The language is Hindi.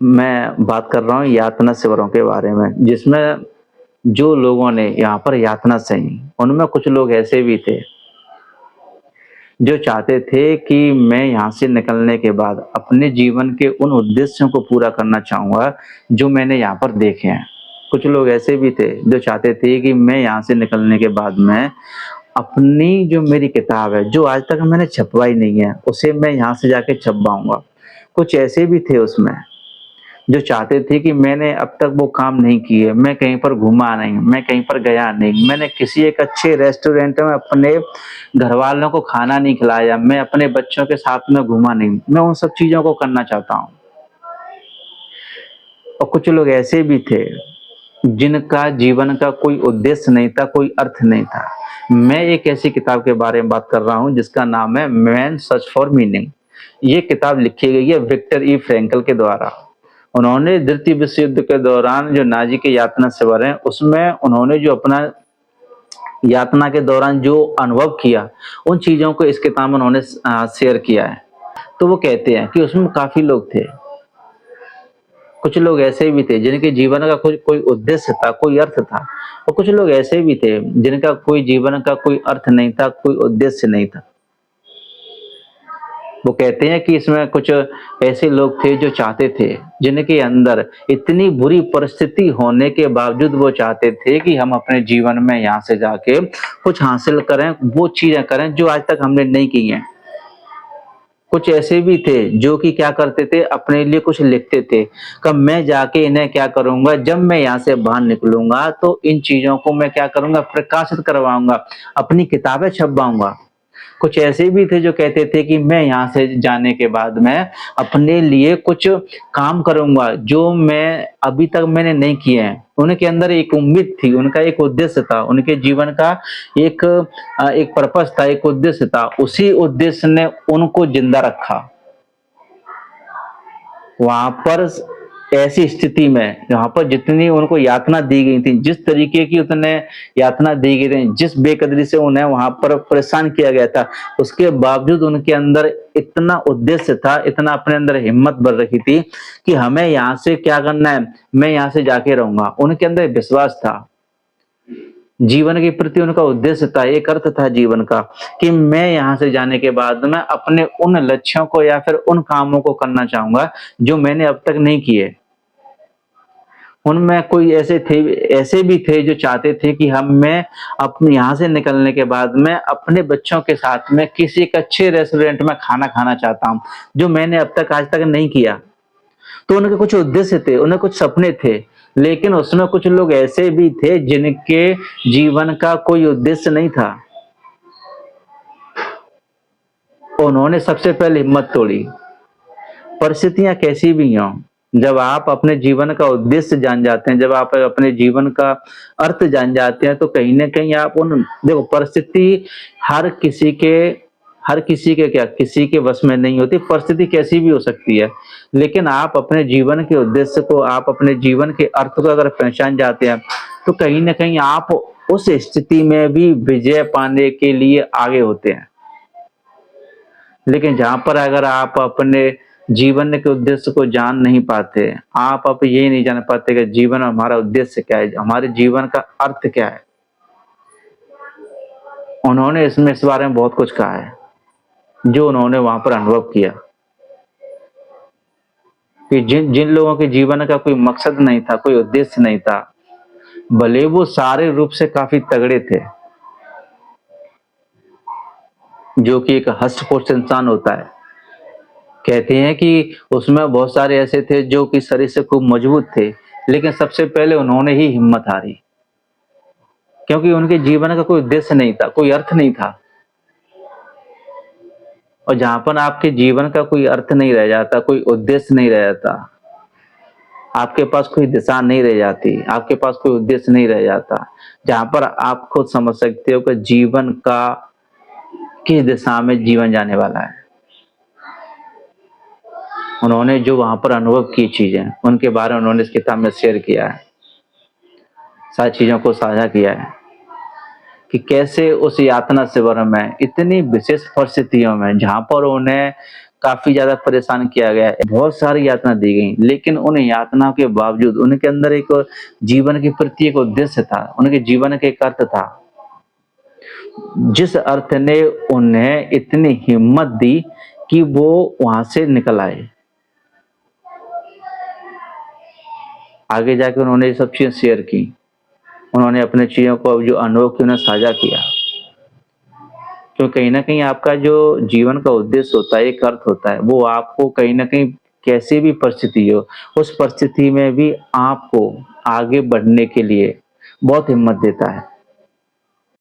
मैं बात कर रहा हूँ यातना शिविरों के बारे में, जिसमें जो लोगों ने यहाँ पर यातना सही, उनमें कुछ लोग ऐसे भी थे, जो चाहते थे कि मैं यहाँ से निकलने के बाद अपने जीवन के उन उद्देश्यों को पूरा करना चाहूँगा, जो मैंने यहाँ पर देखे हैं। कुछ लोग ऐसे भी थे, जो चाहते थे कि मैं यहाँ से निकलने के बाद में अपनी जो मेरी किताब है, जो आज तक मैंने छपवाई नहीं है, उसे मैं यहाँ से जाके छपवाऊँगा। कुछ ऐसे भी थे उसमें, जो चाहते थे कि मैंने अब तक वो काम नहीं किए, मैं कहीं पर घूमा नहीं, मैं कहीं पर गया नहीं, मैंने किसी एक अच्छे रेस्टोरेंट में अपने घरवालों को खाना नहीं खिलाया, मैं अपने बच्चों के साथ में घूमा नहीं, मैं उन सब चीज़ों को करना चाहता हूँ। और कुछ लोग ऐसे भी थे, जिनका जीवन का कोई उद्देश्य नहीं था, कोई अर्थ नहीं था। मैं एक ऐसी किताब के बारे में बात कर रहा हूँ, जिसका नाम है मैन सर्च फॉर मीनिंग। ये किताब लिखी गई है विक्टर ई फ्रैंकल के द्वारा। उन्होंने द्वितीय विश्व युद्ध के दौरान जो नाज़ी के यातना शिविर हैं, उसमें उन्होंने जो अपना यातना के दौरान जो अनुभव किया, उन चीज़ों को इस किताब में उन्होंने शेयर किया है। तो वो कहते हैं कि उसमें काफ़ी लोग थे, कुछ लोग ऐसे भी थे जिनके जीवन का कोई कोई उद्देश्य था, कोई अर्थ था, और कुछ लोग ऐसे भी थे जिनका कोई जीवन का कोई अर्थ नहीं था, कोई उद्देश्य नहीं था। वो कहते हैं कि इसमें कुछ ऐसे लोग थे जो चाहते थे, जिनके अंदर इतनी बुरी परिस्थिति होने के बावजूद वो चाहते थे कि हम अपने जीवन में यहाँ से जाके कुछ हासिल करें, वो चीज़ें करें जो आज तक हमने नहीं की हैं। कुछ ऐसे भी थे जो कि क्या करते थे, अपने लिए कुछ लिखते थे, कब मैं जाके इन्हें क्या करूँगा, जब मैं यहाँ से बाहर निकलूँगा तो इन चीज़ों को मैं क्या करूँगा, प्रकाशित करवाऊँगा, अपनी किताबें छपवाऊँगा। कुछ ऐसे भी थे जो कहते थे कि मैं यहाँ से जाने के बाद मैं अपने लिए कुछ काम करूँगा, जो मैं अभी तक मैंने नहीं किए हैं। उनके अंदर एक उम्मीद थी, उनका एक उद्देश्य था, उनके जीवन का एक एक पर्पस था, एक उद्देश्य था। उसी उद्देश्य ने उनको ज़िंदा रखा। वहाँ पर ऐसी स्थिति में जहाँ पर जितनी उनको यातना दी गई थी, जिस तरीके की उन्हें यातना दी गई थी, जिस बेकदरी से उन्हें वहाँ पर परेशान किया गया था, उसके बावजूद उनके अंदर इतना उद्देश्य था, इतना अपने अंदर हिम्मत भर रखी थी कि हमें यहाँ से क्या करना है, मैं यहाँ से जाके रहूँगा। उनके अंदर विश्वास था। जीवन के प्रति उनका उद्देश्य था, एक अर्थ था जीवन का कि मैं यहाँ से जाने के बाद मैं अपने उन लक्ष्यों को या फिर उन कामों को करना चाहूँगा, जो मैंने अब तक नहीं किए। उनमें कोई ऐसे भी थे जो चाहते थे कि मैं अपने यहाँ से निकलने के बाद मैं अपने बच्चों के साथ में किसी एक अच्छे रेस्टोरेंट में खाना खाना चाहता हूँ, जो मैंने अब तक आज तक नहीं किया। तो उनके कुछ उद्देश्य थे, उन्हें कुछ सपने थे, लेकिन उसमें कुछ लोग ऐसे भी थे जिनके जीवन का कोई उद्देश्य नहीं था। उन्होंने सबसे पहले हिम्मत तोड़ी। परिस्थितियाँ कैसी भी हों, जब आप अपने जीवन का उद्देश्य जान जाते हैं, जब आप अपने जीवन का अर्थ जान जाते हैं, तो कहीं न कहीं आप उन देखो परिस्थिति हर किसी के हर किसी के क्या किसी के वश में नहीं होती, परिस्थिति कैसी भी हो सकती है। लेकिन आप अपने जीवन के उद्देश्य को, आप अपने जीवन के अर्थ को अगर पहचान जाते हैं, तो कहीं न कहीं आप उस स्थिति में भी विजय पाने के लिए आगे होते हैं। लेकिन जहाँ पर अगर आप अपने जीवन के उद्देश्य को जान नहीं पाते, आप अब ये नहीं जान पाते कि जीवन में हमारा उद्देश्य क्या है, हमारे जीवन का अर्थ क्या है। उन्होंने इस बारे में बहुत कुछ कहा है, जो उन्होंने वहाँ पर अनुभव किया कि जिन जिन लोगों के जीवन का कोई मकसद नहीं था, कोई उद्देश्य नहीं था, भले वो सारे रूप से काफ़ी तगड़े थे, जो कि एक हष्ट-पुष्ट इंसान होता है। कहते हैं कि उसमें बहुत सारे ऐसे थे जो कि शरीर से खूब मजबूत थे, लेकिन सबसे पहले उन्होंने ही हिम्मत हारी, क्योंकि उनके जीवन का कोई उद्देश्य नहीं था, कोई अर्थ नहीं था। और जहाँ पर आपके जीवन का कोई अर्थ नहीं रह जाता, कोई उद्देश्य नहीं रह जाता, आपके पास कोई दिशा नहीं रह जाती, आपके पास कोई उद्देश्य नहीं रह जाता, जहाँ पर आप खुद समझ सकते हो कि जीवन का किस दिशा में जीवन जाने वाला है। उन्होंने जो वहाँ पर अनुभव की चीज़ें, उनके बारे में उन्होंने इस किताब में शेयर किया है, सारी चीज़ों को साझा किया है कि कैसे उस यातना शिविर में इतनी विशेष परिस्थितियों में, जहाँ पर उन्हें काफ़ी ज़्यादा परेशान किया गया है, बहुत सारी यातना दी गई, लेकिन उन यातनाओं के बावजूद उनके अंदर एक जीवन के प्रति एक उद्देश्य था, उनके जीवन का एक अर्थ था। जिस अर्थ ने उन्हें इतनी हिम्मत दी कि वो वहाँ से निकल आए। आगे जाके उन्होंने ये सब चीज़ें शेयर की। उन्होंने अपने चीज़ों को जो अनुभव किया उन्हें साझा किया। तो कहीं न कहीं आपका जो जीवन का उद्देश्य होता है, एक अर्थ होता है, वो आपको कहीं न कहीं कैसी भी परिस्थिति हो, उस परिस्थिति में भी आपको आगे बढ़ने के लिए बहुत हिम्मत देता है।